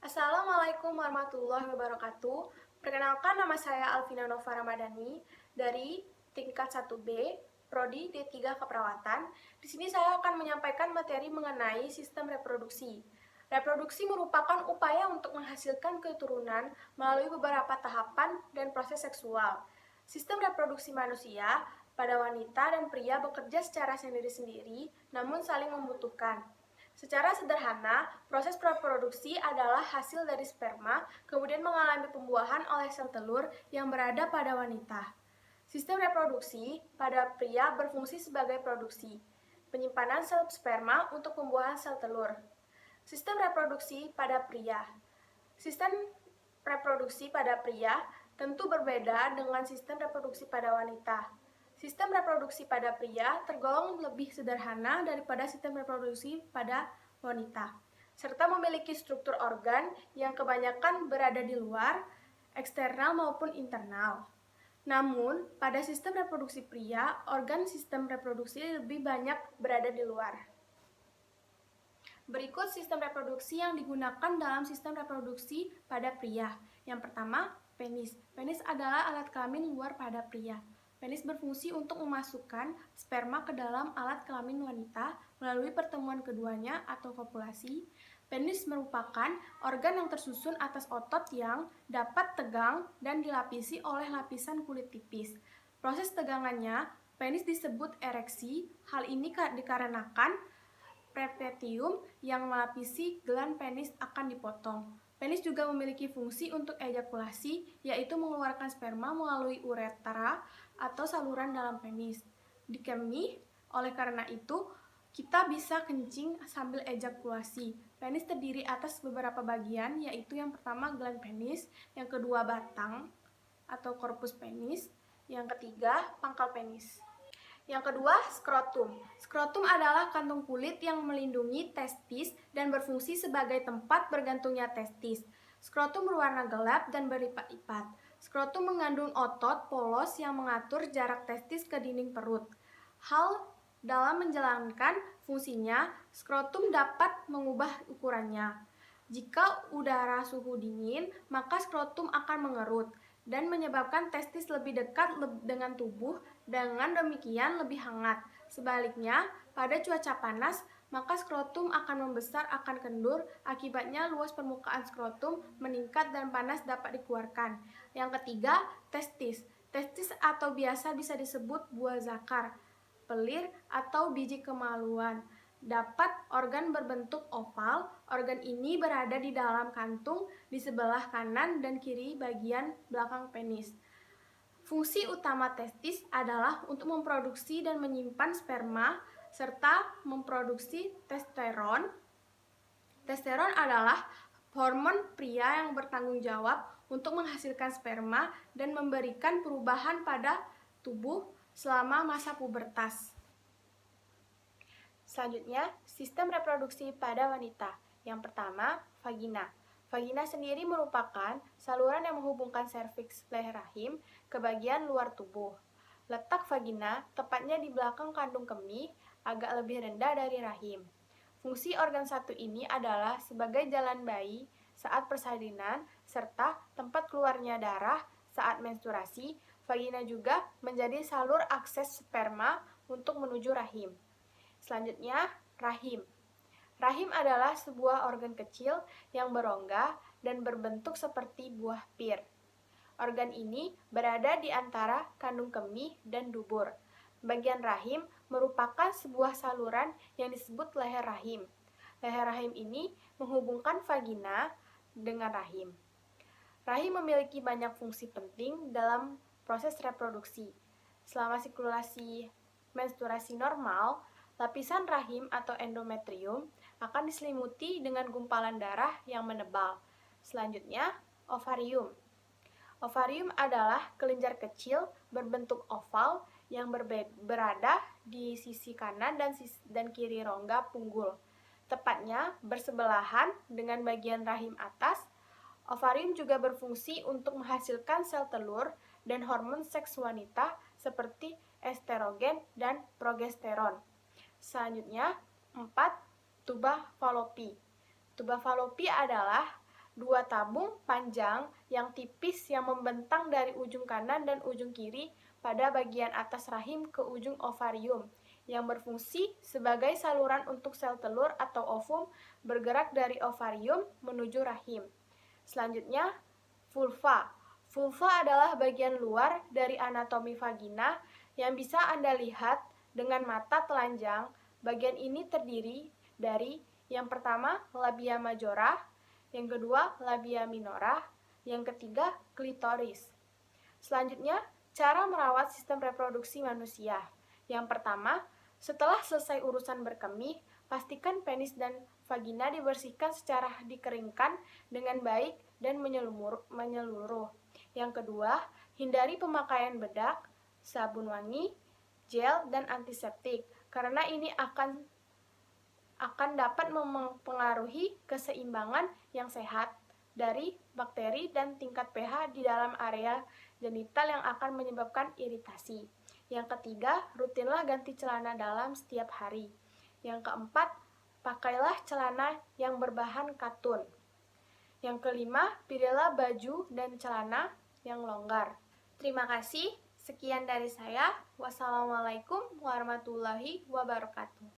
Assalamualaikum warahmatullahi wabarakatuh. Perkenalkan, nama saya Alvina Nova Ramadhani dari tingkat 1B, Prodi D3 Keperawatan. Di sini saya akan menyampaikan materi mengenai sistem reproduksi. Reproduksi merupakan upaya untuk menghasilkan keturunan melalui beberapa tahapan dan proses seksual. Sistem reproduksi manusia pada wanita dan pria bekerja secara sendiri-sendiri, namun saling membutuhkan. Secara sederhana, proses reproduksi adalah hasil dari sperma kemudian mengalami pembuahan oleh sel telur yang berada pada wanita. Sistem reproduksi pada pria berfungsi sebagai produksi, penyimpanan sel sperma untuk pembuahan sel telur. Sistem reproduksi pada pria. Sistem reproduksi pada pria tentu berbeda dengan sistem reproduksi pada wanita. Sistem reproduksi pada pria tergolong lebih sederhana daripada sistem reproduksi pada wanita, serta memiliki struktur organ yang kebanyakan berada di luar, eksternal maupun internal. Namun, pada sistem reproduksi pria, organ sistem reproduksi lebih banyak berada di luar. Berikut sistem reproduksi yang digunakan dalam sistem reproduksi pada pria. Yang pertama, penis. Penis adalah alat kelamin luar pada pria. Penis berfungsi untuk memasukkan sperma ke dalam alat kelamin wanita melalui pertemuan keduanya atau kopulasi. Penis merupakan organ yang tersusun atas otot yang dapat tegang dan dilapisi oleh lapisan kulit tipis. Proses tegangannya, penis disebut ereksi. Hal ini dikarenakan prepetium yang melapisi gland penis akan dipotong. Penis juga memiliki fungsi untuk ejakulasi, yaitu mengeluarkan sperma melalui uretra atau saluran dalam penis. Dikemih, oleh karena itu, kita bisa kencing sambil ejakulasi. Penis terdiri atas beberapa bagian, yaitu yang pertama gland penis, yang kedua batang atau korpus penis, yang ketiga pangkal penis. Yang kedua, skrotum. Skrotum adalah kantung kulit yang melindungi testis dan berfungsi sebagai tempat bergantungnya testis. Skrotum berwarna gelap dan berlipat-lipat. Skrotum mengandung otot polos yang mengatur jarak testis ke dinding perut. Hal dalam menjalankan fungsinya, skrotum dapat mengubah ukurannya. Jika udara suhu dingin, maka skrotum akan mengerut dan menyebabkan testis lebih dekat dengan tubuh, dengan demikian lebih hangat. Sebaliknya, pada cuaca panas, maka skrotum akan membesar, akan kendur, akibatnya luas permukaan skrotum meningkat dan panas dapat dikeluarkan. Yang ketiga, testis. Testis atau biasa bisa disebut buah zakar, pelir, atau biji kemaluan. Dapat organ berbentuk oval. Organ ini berada di dalam kantung di sebelah kanan dan kiri bagian belakang penis. Fungsi utama testis adalah untuk memproduksi dan menyimpan sperma serta memproduksi testosteron. Testosteron adalah hormon pria yang bertanggung jawab untuk menghasilkan sperma dan memberikan perubahan pada tubuh selama masa pubertas. Selanjutnya, sistem reproduksi pada wanita. Yang pertama, vagina. Vagina sendiri merupakan saluran yang menghubungkan serviks leher rahim ke bagian luar tubuh. Letak vagina tepatnya di belakang kandung kemih, agak lebih rendah dari rahim. Fungsi organ satu ini adalah sebagai jalan bayi saat persalinan serta tempat keluarnya darah saat menstruasi. Vagina juga menjadi salur akses sperma untuk menuju rahim. Selanjutnya, rahim. Rahim adalah sebuah organ kecil yang berongga dan berbentuk seperti buah pir. Organ ini berada di antara kandung kemih dan dubur. Bagian rahim merupakan sebuah saluran yang disebut leher rahim. Leher rahim ini menghubungkan vagina dengan rahim. Rahim memiliki banyak fungsi penting dalam proses reproduksi. Selama sirkulasi menstruasi normal, lapisan rahim atau endometrium akan diselimuti dengan gumpalan darah yang menebal. Selanjutnya, ovarium. Ovarium adalah kelenjar kecil berbentuk oval yang berada di sisi kanan dan kiri rongga punggul. Tepatnya bersebelahan dengan bagian rahim atas. Ovarium juga berfungsi untuk menghasilkan sel telur dan hormon seks wanita seperti estrogen dan progesteron. Selanjutnya, 4. Tuba falopi. Tuba falopi adalah 2 tabung panjang yang tipis yang membentang dari ujung kanan dan ujung kiri pada bagian atas rahim ke ujung ovarium, yang berfungsi sebagai saluran untuk sel telur atau ovum bergerak dari ovarium menuju rahim. Selanjutnya, vulva. Vulva adalah bagian luar dari anatomi vagina yang bisa Anda lihat dengan mata telanjang. Bagian ini terdiri dari yang pertama labia majora, yang kedua labia minora, yang ketiga klitoris. Selanjutnya, cara merawat sistem reproduksi manusia. Yang pertama, setelah selesai urusan berkemih, pastikan penis dan vagina dibersihkan secara dikeringkan dengan baik dan menyeluruh. Yang kedua, hindari pemakaian bedak, sabun wangi, gel, dan antiseptik karena ini akan dapat mempengaruhi keseimbangan yang sehat dari bakteri dan tingkat pH di dalam area genital yang akan menyebabkan iritasi. Yang ketiga, rutinlah ganti celana dalam setiap hari. Yang keempat, pakailah celana yang berbahan katun. Yang kelima, pilihlah baju dan celana yang longgar. Terima kasih. Sekian dari saya. Wassalamualaikum warahmatullahi wabarakatuh.